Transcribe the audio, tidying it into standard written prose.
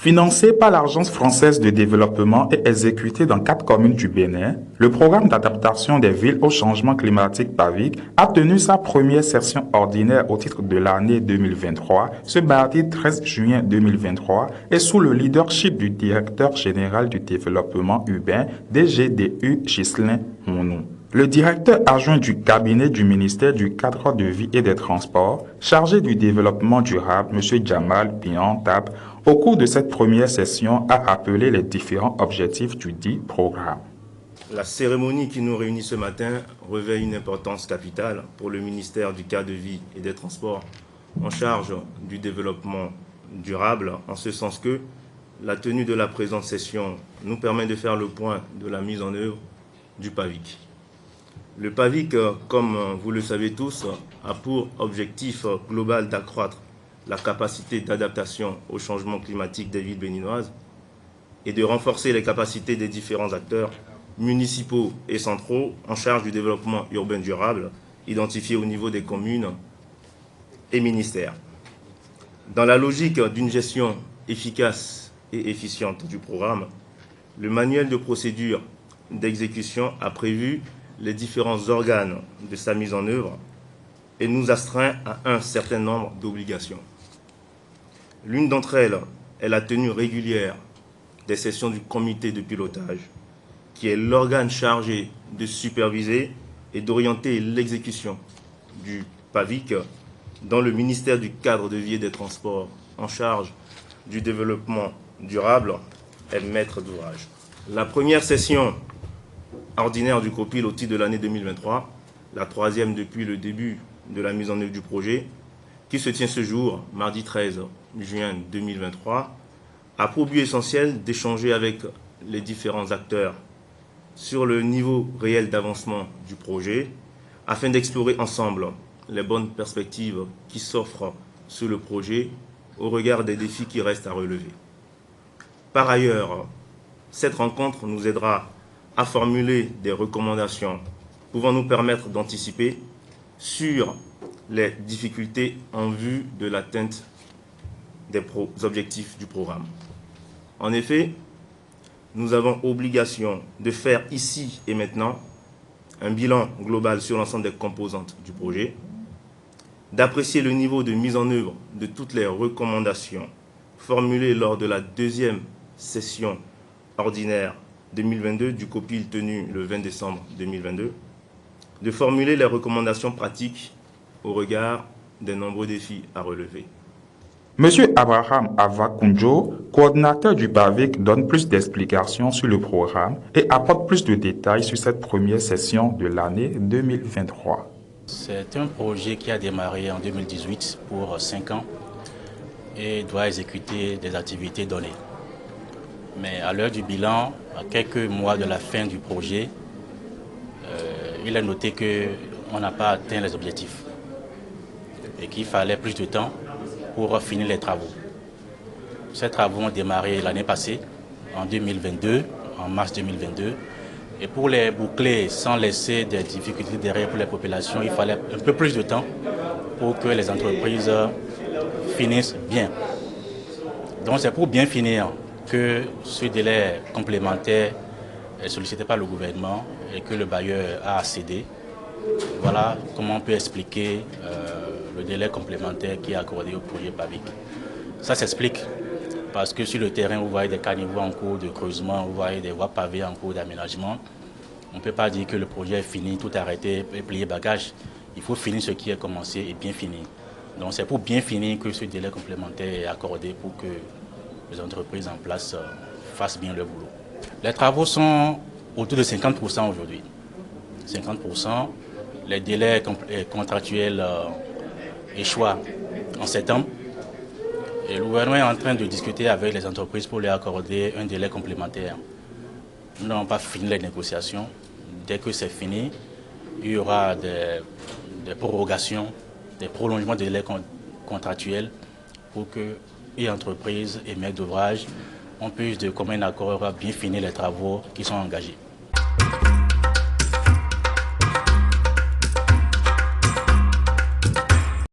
Financé par l'Agence française de développement et exécuté dans 4 communes du Bénin, le programme d'adaptation des villes au changement climatique PAVIC a tenu sa première session ordinaire au titre de l'année 2023, ce mardi 13 juin 2023, et sous le leadership du directeur général du développement urbain DGDU Ghislain Mounou. Le directeur adjoint du cabinet du ministère du Cadre de vie et des Transports, chargé du développement durable, M. Jamal Biantab, au cours de cette première session, a rappelé les différents objectifs du dit programme. La cérémonie qui nous réunit ce matin revêt une importance capitale pour le ministère du Cadre de vie et des Transports en charge du développement durable, en ce sens que la tenue de la présente session nous permet de faire le point de la mise en œuvre du PAVIC. Le PAVIC, comme vous le savez tous, a pour objectif global d'accroître la capacité d'adaptation au changement climatique des villes béninoises et de renforcer les capacités des différents acteurs municipaux et centraux en charge du développement urbain durable, identifiés au niveau des communes et ministères. Dans la logique d'une gestion efficace et efficiente du programme, le manuel de procédure d'exécution a prévu les différents organes de sa mise en œuvre et nous astreint à un certain nombre d'obligations. L'une d'entre elles est la tenue régulière des sessions du comité de pilotage, qui est l'organe chargé de superviser et d'orienter l'exécution du PAVIC dans le ministère du Cadre de vie et des Transports en charge du développement durable est maître d'ouvrage. La première session ordinaire du COPIL au titre de l'année 2023, la troisième depuis le début de la mise en œuvre du projet, qui se tient ce jour, mardi 13 juin 2023, a pour but essentiel d'échanger avec les différents acteurs sur le niveau réel d'avancement du projet, afin d'explorer ensemble les bonnes perspectives qui s'offrent sur le projet au regard des défis qui restent à relever. Par ailleurs, cette rencontre nous aidera à formuler des recommandations pouvant nous permettre d'anticiper sur les difficultés en vue de l'atteinte des objectifs du programme. En effet, nous avons obligation de faire ici et maintenant un bilan global sur l'ensemble des composantes du projet, d'apprécier le niveau de mise en œuvre de toutes les recommandations formulées lors de la deuxième session ordinaire 2022 du COPIL tenu le 20 décembre 2022, de formuler les recommandations pratiques au regard des nombreux défis à relever. Monsieur Abraham Avakunjo, coordinateur du PAVIC, donne plus d'explications sur le programme et apporte plus de détails sur cette première session de l'année 2023. C'est un projet qui a démarré en 2018 pour 5 ans et doit exécuter des activités données. Mais à l'heure du bilan, à quelques mois de la fin du projet, il est noté qu'on n'a pas atteint les objectifs et qu'il fallait plus de temps pour finir les travaux. Ces travaux ont démarré l'année passée, en 2022, en mars 2022. Et pour les boucler sans laisser des difficultés derrière pour les populations, il fallait un peu plus de temps pour que les entreprises finissent bien. Donc c'est pour bien finir que ce délai complémentaire est sollicité par le gouvernement et que le bailleur a cédé. Voilà comment on peut expliquer le délai complémentaire qui est accordé au projet PAVIC. Ça s'explique parce que sur le terrain, vous voyez des caniveaux en cours de creusement, vous voyez des voies pavées en cours d'aménagement. On ne peut pas dire que le projet est fini, tout arrêté et plier bagage. Il faut finir ce qui est commencé et bien finir. Donc c'est pour bien finir que ce délai complémentaire est accordé pour que les entreprises en place fassent bien leur boulot. Les travaux sont autour de 50% aujourd'hui. 50%. Les délais contractuels échouent en septembre. Et le gouvernement est en train de discuter avec les entreprises pour leur accorder un délai complémentaire. Nous n'avons pas fini les négociations. Dès que c'est fini, il y aura des prorogations, des prolongements de délais contractuels pour que les entreprises et maîtres d'ouvrage on puisse de commun accord bien finir les travaux qui sont engagés.